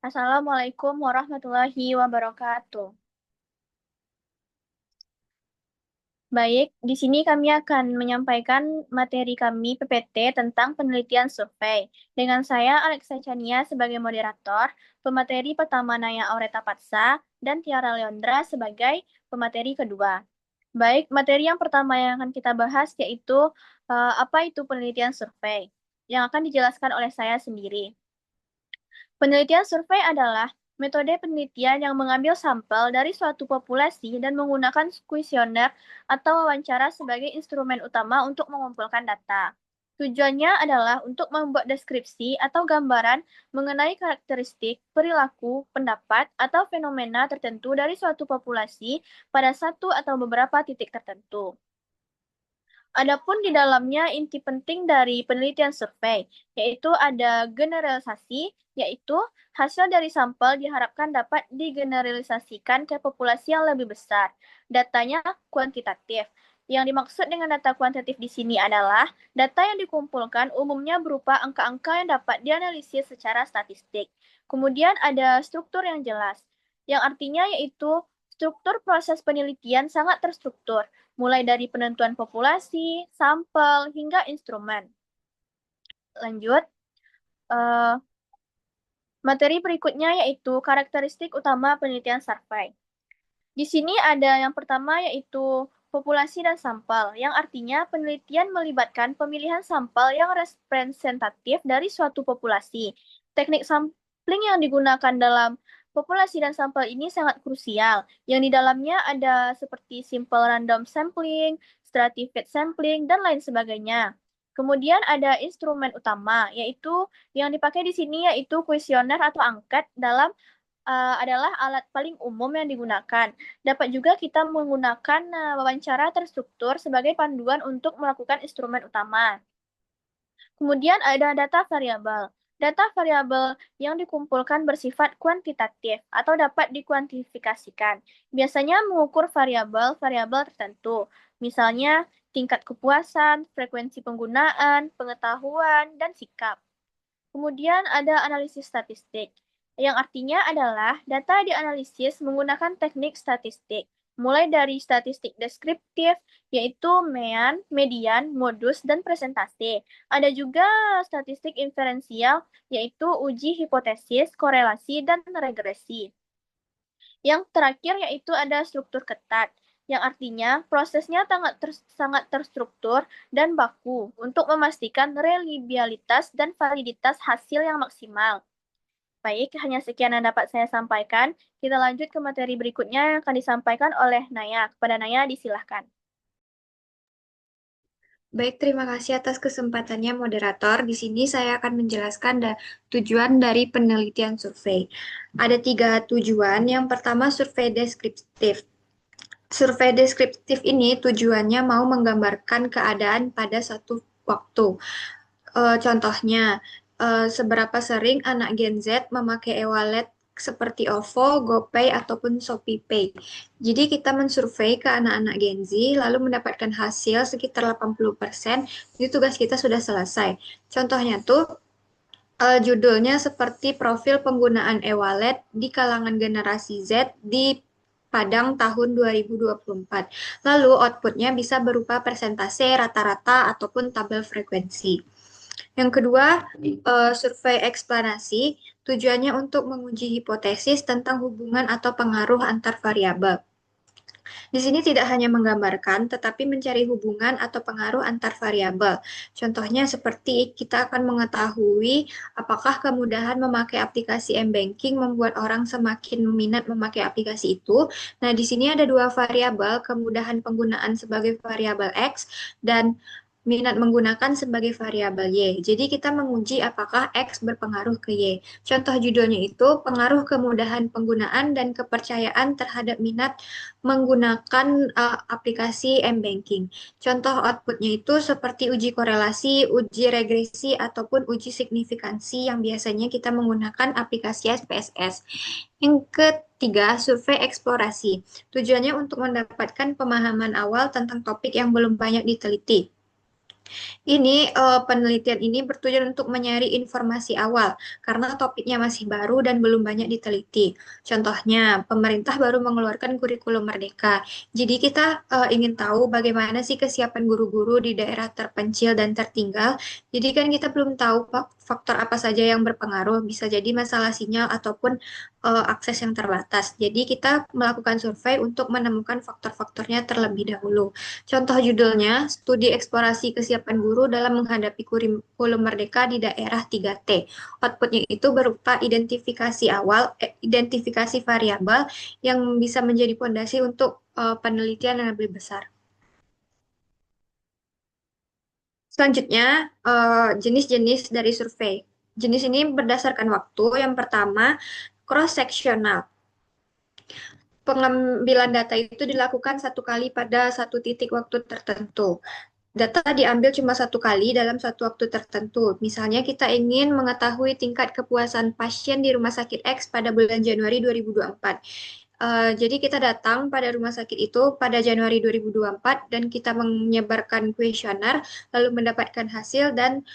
Assalamualaikum warahmatullahi wabarakatuh. Baik, di sini kami akan menyampaikan materi kami PPT tentang penelitian survei. Dengan saya, Alexa Chania sebagai moderator, pemateri pertama Naya Aureta Patsa, dan Tiara Leondra sebagai pemateri kedua. Baik, materi yang pertama yang akan kita bahas yaitu apa itu penelitian survei, yang akan dijelaskan oleh saya sendiri. Penelitian survei adalah metode penelitian yang mengambil sampel dari suatu populasi dan menggunakan kuesioner atau wawancara sebagai instrumen utama untuk mengumpulkan data. Tujuannya adalah untuk membuat deskripsi atau gambaran mengenai karakteristik, perilaku, pendapat, atau fenomena tertentu dari suatu populasi pada satu atau beberapa titik tertentu. Adapun di dalamnya inti penting dari penelitian survei, yaitu ada generalisasi, yaitu hasil dari sampel diharapkan dapat digeneralisasikan ke populasi yang lebih besar. Datanya kuantitatif. Yang dimaksud dengan data kuantitatif di sini adalah data yang dikumpulkan umumnya berupa angka-angka yang dapat dianalisis secara statistik. Kemudian ada struktur yang jelas, yang artinya yaitu struktur proses penelitian sangat terstruktur mulai dari penentuan populasi, sampel, hingga instrumen. Lanjut, eh, materi berikutnya yaitu karakteristik utama penelitian survei. Di sini ada yang pertama yaitu populasi dan sampel, yang artinya penelitian melibatkan pemilihan sampel yang representatif dari suatu populasi. Teknik sampling yang digunakan dalam populasi dan sampel ini sangat krusial, yang di dalamnya ada seperti simple random sampling, stratified sampling, dan lain sebagainya. Kemudian ada instrumen utama, yaitu yang dipakai di sini yaitu kuesioner atau angket adalah alat paling umum yang digunakan. Dapat juga kita menggunakan wawancara terstruktur sebagai panduan untuk melakukan instrumen utama. Kemudian ada data variabel. Data variabel yang dikumpulkan bersifat kuantitatif atau dapat dikuantifikasikan. Biasanya mengukur variabel-variabel tertentu, misalnya tingkat kepuasan, frekuensi penggunaan, pengetahuan, dan sikap. Kemudian ada analisis statistik, yang artinya adalah data dianalisis menggunakan teknik statistik, mulai dari statistik deskriptif, yaitu mean, median, modus, dan presentasi. Ada juga statistik inferensial, yaitu uji hipotesis, korelasi, dan regresi. Yang terakhir yaitu ada struktur ketat, yang artinya prosesnya sangat terstruktur dan baku untuk memastikan reliabilitas dan validitas hasil yang maksimal. Baik, hanya sekian yang dapat saya sampaikan. Kita lanjut ke materi berikutnya yang akan disampaikan oleh Naya. Kepada Naya, disilahkan. Baik, terima kasih atas kesempatannya moderator. Di sini saya akan menjelaskan tujuan dari penelitian survei. Ada tiga tujuan. Yang pertama, survei deskriptif. Survei deskriptif ini tujuannya mau menggambarkan keadaan pada satu waktu. Contohnya, seberapa sering anak Gen Z memakai e-wallet seperti OVO, GoPay, ataupun ShopeePay. Jadi kita mensurvei ke anak-anak Gen Z, lalu mendapatkan hasil sekitar 80%, jadi tugas kita sudah selesai. Contohnya tuh, judulnya seperti profil penggunaan e-wallet di kalangan generasi Z di Padang tahun 2024. Lalu outputnya bisa berupa persentase, rata-rata, ataupun tabel frekuensi. Yang kedua, survei eksplanasi tujuannya untuk menguji hipotesis tentang hubungan atau pengaruh antar variabel. Di sini tidak hanya menggambarkan, tetapi mencari hubungan atau pengaruh antar variabel. Contohnya seperti kita akan mengetahui apakah kemudahan memakai aplikasi m-banking membuat orang semakin minat memakai aplikasi itu. Nah, di sini ada dua variabel, kemudahan penggunaan sebagai variabel X dan minat menggunakan sebagai variabel Y. Jadi kita menguji apakah X berpengaruh ke Y. Contoh judulnya itu pengaruh kemudahan penggunaan dan kepercayaan terhadap minat menggunakan aplikasi m-banking. Contoh outputnya itu seperti uji korelasi, uji regresi, ataupun uji signifikansi yang biasanya kita menggunakan aplikasi SPSS. Yang ketiga, survei eksplorasi. Tujuannya untuk mendapatkan pemahaman awal tentang topik yang belum banyak diteliti. Penelitian ini bertujuan untuk mencari informasi awal karena topiknya masih baru dan belum banyak diteliti. Contohnya, pemerintah baru mengeluarkan kurikulum Merdeka. Jadi kita ingin tahu bagaimana sih kesiapan guru-guru di daerah terpencil dan tertinggal. Jadi kan kita belum tahu faktor apa saja yang berpengaruh. Bisa jadi masalah sinyal ataupun akses yang terbatas. Jadi kita melakukan survei untuk menemukan faktor-faktornya terlebih dahulu. Contoh judulnya, Studi Eksplorasi Kesiapan Guru dalam Menghadapi Kurikulum Merdeka di Daerah 3T. Outputnya itu berupa identifikasi awal, identifikasi variabel yang bisa menjadi fondasi untuk penelitian yang lebih besar. Selanjutnya, jenis-jenis dari survei. Jenis ini berdasarkan waktu. Yang pertama, cross-sectional. Pengambilan data itu dilakukan satu kali pada satu titik waktu tertentu. Data diambil cuma satu kali dalam satu waktu tertentu. Misalnya kita ingin mengetahui tingkat kepuasan pasien di rumah sakit X pada bulan Januari 2024. Jadi kita datang pada rumah sakit itu pada Januari 2024 dan kita menyebarkan kuesioner lalu mendapatkan hasil dan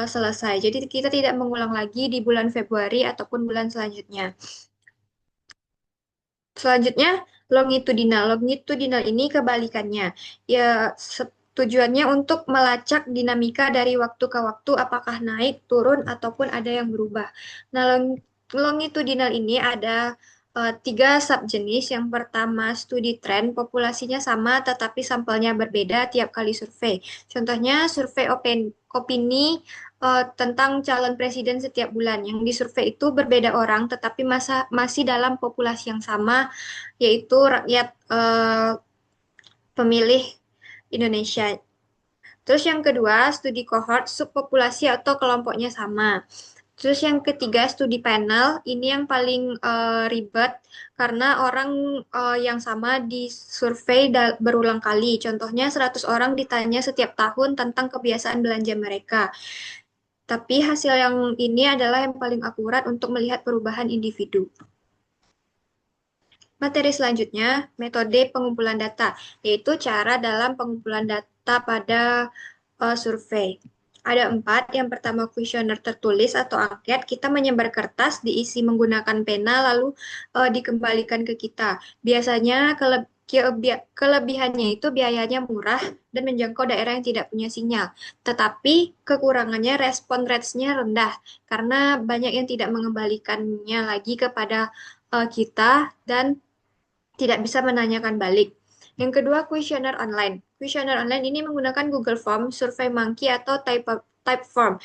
selesai. Jadi kita tidak mengulang lagi di bulan Februari ataupun bulan selanjutnya. Selanjutnya, longitudinal. Longitudinal ini kebalikannya. Ya, tujuannya untuk melacak dinamika dari waktu ke waktu, apakah naik, turun, ataupun ada yang berubah. Nah, longitudinal ini ada tiga subjenis. Yang pertama, studi tren. Populasinya sama, tetapi sampelnya berbeda tiap kali survei. Contohnya, survei opini tentang calon presiden setiap bulan. Yang disurvei itu berbeda orang, tetapi masih dalam populasi yang sama, yaitu rakyat pemilih Indonesia. Terus yang kedua, studi kohort, subpopulasi atau kelompoknya sama. Terus yang ketiga, studi panel. Ini yang paling ribet karena orang yang sama disurvei berulang kali. Contohnya 100 orang ditanya setiap tahun tentang kebiasaan belanja mereka. Tapi hasil yang ini adalah yang paling akurat untuk melihat perubahan individu. Materi selanjutnya, metode pengumpulan data, yaitu cara dalam pengumpulan data pada survei. Ada empat. Yang pertama, kuesioner tertulis atau angket. Kita menyebar kertas, diisi menggunakan pena, lalu dikembalikan ke kita. Biasanya kelebihannya itu biayanya murah dan menjangkau daerah yang tidak punya sinyal. Tetapi kekurangannya respon rates-nya rendah karena banyak yang tidak mengembalikannya lagi kepada kita dan tidak bisa menanyakan balik. Yang kedua, kuesioner online. Kuesioner online ini menggunakan Google Form, SurveyMonkey, atau Typeform.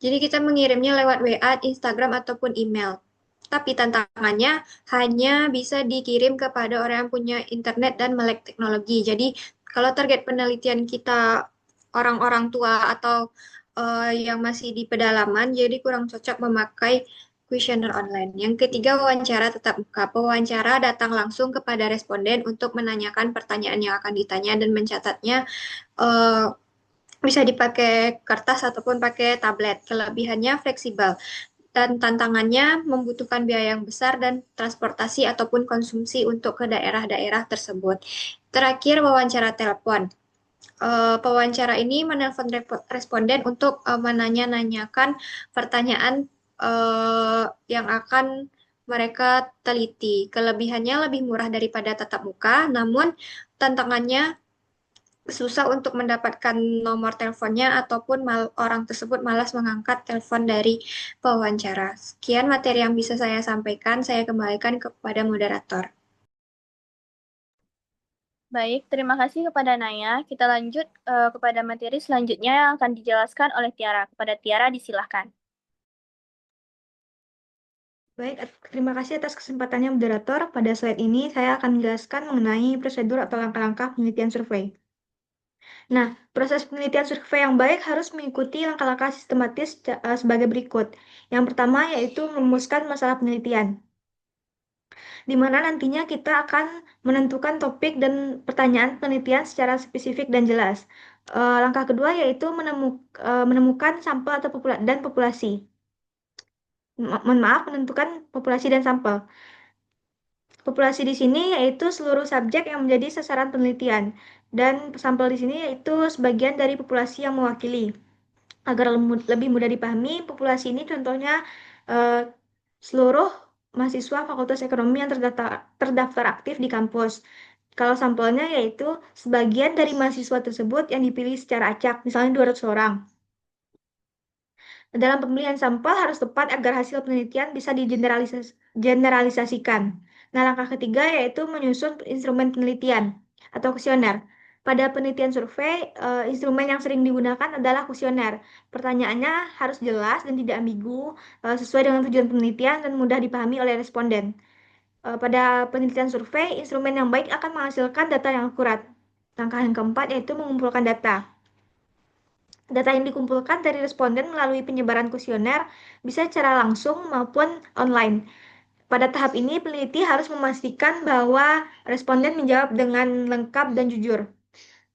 Jadi kita mengirimnya lewat WA, Instagram, ataupun email. Tapi tantangannya hanya bisa dikirim kepada orang yang punya internet dan melek teknologi. Jadi kalau target penelitian kita orang-orang tua atau yang masih di pedalaman, jadi kurang cocok memakai kuesioner online. Yang ketiga, wawancara tatap muka. Pewawancara datang langsung kepada responden untuk menanyakan pertanyaan yang akan ditanya dan mencatatnya eh, bisa dipakai kertas ataupun pakai tablet. Kelebihannya fleksibel dan tantangannya membutuhkan biaya yang besar dan transportasi ataupun konsumsi untuk ke daerah-daerah tersebut. Terakhir, wawancara telepon. Pewawancara ini menelpon responden untuk menanya-nanyakan pertanyaan yang akan mereka teliti. Kelebihannya lebih murah daripada tatap muka, namun tantangannya susah untuk mendapatkan nomor teleponnya ataupun orang tersebut malas mengangkat telepon dari pewawancara. Sekian materi yang bisa saya sampaikan, saya kembalikan kepada moderator. Baik, terima kasih kepada Naya. Kita lanjut kepada materi selanjutnya yang akan dijelaskan oleh Tiara. Kepada Tiara, disilahkan. Baik, terima kasih atas kesempatannya moderator. Pada slide ini saya akan menjelaskan mengenai prosedur atau langkah-langkah penelitian survei. Nah, proses penelitian survei yang baik harus mengikuti langkah-langkah sistematis sebagai berikut. Yang pertama yaitu merumuskan masalah penelitian, di mana nantinya kita akan menentukan topik dan pertanyaan penelitian secara spesifik dan jelas. Langkah kedua yaitu menemukan sampel atau populasi. Mohon maaf, menentukan populasi dan sampel. Populasi di sini yaitu seluruh subjek yang menjadi sasaran penelitian. dan sampel di sini yaitu sebagian dari populasi yang mewakili. Agar lebih mudah dipahami, populasi ini contohnya eh, seluruh mahasiswa Fakultas Ekonomi yang terdaftar aktif di kampus. Kalau sampelnya yaitu sebagian dari mahasiswa tersebut yang dipilih secara acak, misalnya 200 orang. Dalam pemilihan sampel harus tepat agar hasil penelitian bisa digeneralisasikan. Nah, langkah ketiga yaitu menyusun instrumen penelitian atau kuesioner. Pada penelitian survei, instrumen yang sering digunakan adalah kuesioner. Pertanyaannya harus jelas dan tidak ambigu, sesuai dengan tujuan penelitian dan mudah dipahami oleh responden. Pada penelitian survei, instrumen yang baik akan menghasilkan data yang akurat. Langkah yang keempat yaitu mengumpulkan data. Data yang dikumpulkan dari responden melalui penyebaran kuesioner bisa secara langsung maupun online. Pada tahap ini, peneliti harus memastikan bahwa responden menjawab dengan lengkap dan jujur.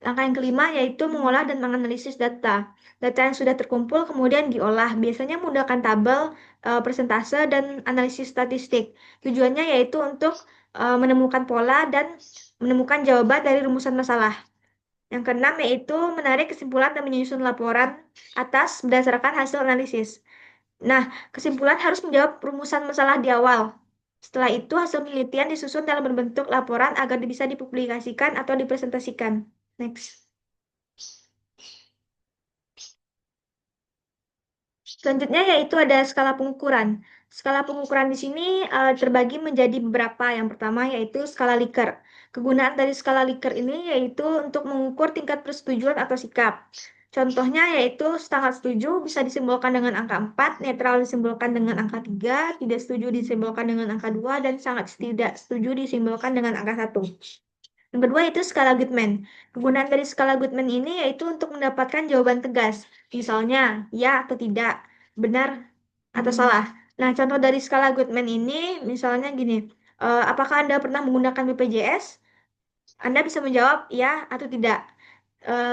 Langkah yang kelima yaitu mengolah dan menganalisis data. Data yang sudah terkumpul kemudian diolah, biasanya menggunakan tabel, persentase, dan analisis statistik. Tujuannya yaitu untuk menemukan pola dan menemukan jawaban dari rumusan masalah. Yang keenam yaitu menarik kesimpulan dan menyusun laporan atas berdasarkan hasil analisis. Nah, kesimpulan harus menjawab rumusan masalah di awal. Setelah itu, hasil penelitian disusun dalam berbentuk laporan agar bisa dipublikasikan atau dipresentasikan. Next. Selanjutnya yaitu ada skala pengukuran. Skala pengukuran di sini terbagi menjadi beberapa. Yang pertama yaitu skala Likert. Kegunaan dari skala Likert ini yaitu untuk mengukur tingkat persetujuan atau sikap. Contohnya yaitu sangat setuju bisa disimbolkan dengan angka 4, netral disimbolkan dengan angka 3, tidak setuju disimbolkan dengan angka 2, dan sangat tidak setuju disimbolkan dengan angka 1. Yang kedua itu skala Goodman. Kegunaan dari skala Goodman ini yaitu untuk mendapatkan jawaban tegas. Misalnya, ya atau tidak, benar atau salah. Nah, contoh dari skala Goodman ini misalnya gini, apakah Anda pernah menggunakan BPJS? Anda bisa menjawab ya atau tidak.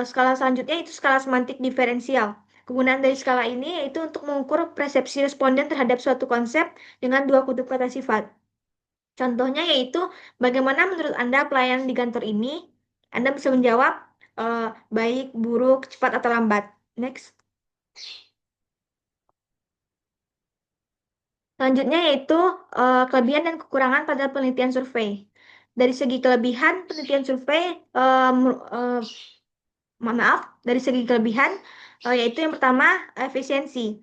Skala selanjutnya itu skala semantik diferensial. Kegunaan dari skala ini yaitu untuk mengukur persepsi responden terhadap suatu konsep dengan dua kutub kata sifat. Contohnya yaitu bagaimana menurut Anda pelayanan di kantor ini? Anda bisa menjawab baik, buruk, cepat, atau lambat. Next. Selanjutnya yaitu kelebihan dan kekurangan pada penelitian survei. Dari segi kelebihan, penelitian survei, maaf, dari segi kelebihan, yaitu yang pertama, efisiensi.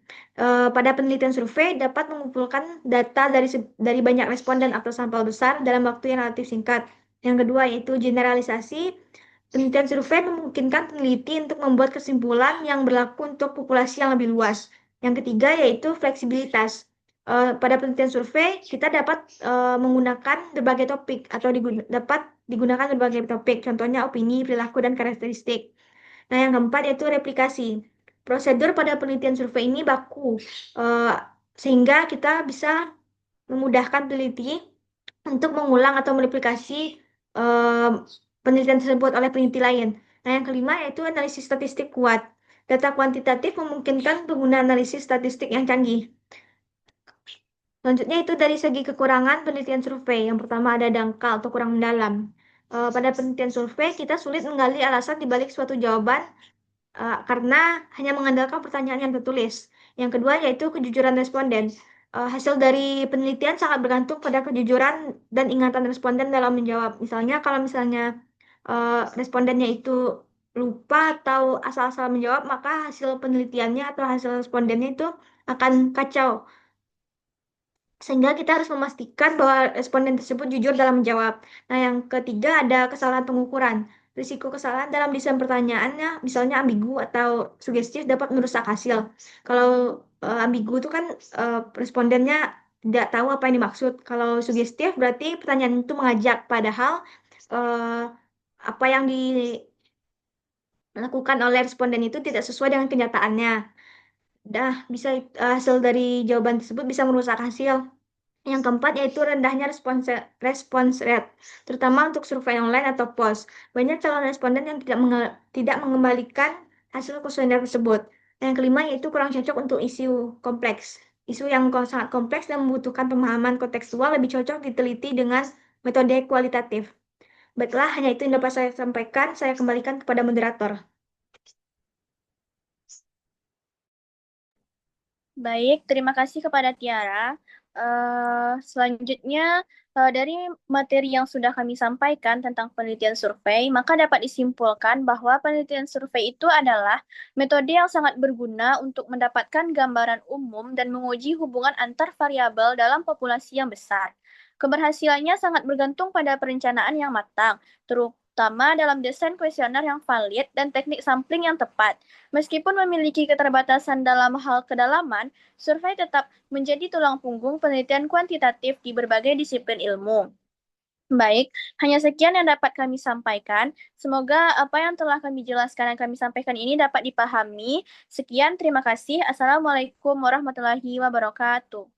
Pada penelitian survei dapat mengumpulkan data dari banyak responden atau sampel besar dalam waktu yang relatif singkat. Yang kedua yaitu generalisasi. Penelitian survei memungkinkan peneliti untuk membuat kesimpulan yang berlaku untuk populasi yang lebih luas. Yang ketiga yaitu fleksibilitas. Pada penelitian survei, kita dapat menggunakan berbagai topik atau dapat digunakan berbagai topik, contohnya opini, perilaku, dan karakteristik. Nah, yang keempat yaitu replikasi. Prosedur pada penelitian survei ini baku, sehingga kita bisa memudahkan peneliti untuk mengulang atau mereplikasi penelitian tersebut oleh peneliti lain. Nah, yang kelima yaitu analisis statistik kuat. Data kuantitatif memungkinkan penggunaan analisis statistik yang canggih. Selanjutnya itu dari segi kekurangan penelitian survei. Yang pertama ada dangkal atau kurang mendalam. Pada penelitian survei, kita sulit menggali alasan dibalik suatu jawaban karena hanya mengandalkan pertanyaan yang tertulis. Yang kedua yaitu kejujuran responden. Hasil dari penelitian sangat bergantung pada kejujuran dan ingatan responden dalam menjawab. Misalnya kalau respondennya itu lupa atau asal-asal menjawab, maka hasil penelitiannya atau hasil respondennya itu akan kacau. Sehingga kita harus memastikan bahwa responden tersebut jujur dalam menjawab. Nah, yang ketiga ada kesalahan pengukuran. Risiko kesalahan dalam desain pertanyaannya, misalnya ambigu atau sugestif dapat merusak hasil. Kalau ambigu itu kan respondennya tidak tahu apa yang dimaksud. Kalau sugestif berarti pertanyaan itu mengajak, padahal uh, apa yang dilakukan oleh responden itu tidak sesuai dengan kenyataannya. Bisa hasil dari jawaban tersebut bisa merusak hasil. Yang keempat yaitu rendahnya response rate, terutama untuk survei online atau post. Banyak calon responden yang tidak mengembalikan hasil kuesioner tersebut. Yang kelima yaitu kurang cocok untuk isu kompleks. Isu yang sangat kompleks dan membutuhkan pemahaman kontekstual lebih cocok diteliti dengan metode kualitatif. Baiklah, hanya itu yang dapat saya sampaikan. Saya kembalikan kepada moderator. Baik, terima kasih kepada Tiara. Selanjutnya, dari materi yang sudah kami sampaikan tentang penelitian survei, maka dapat disimpulkan bahwa penelitian survei itu adalah metode yang sangat berguna untuk mendapatkan gambaran umum dan menguji hubungan antar variabel dalam populasi yang besar. Keberhasilannya sangat bergantung pada perencanaan yang matang, terutama dalam desain kuesioner yang valid dan teknik sampling yang tepat. Meskipun memiliki keterbatasan dalam hal kedalaman, survei tetap menjadi tulang punggung penelitian kuantitatif di berbagai disiplin ilmu. Baik, hanya sekian yang dapat kami sampaikan. Semoga apa yang telah kami jelaskan dan kami sampaikan ini dapat dipahami. Sekian, terima kasih. Assalamualaikum warahmatullahi wabarakatuh.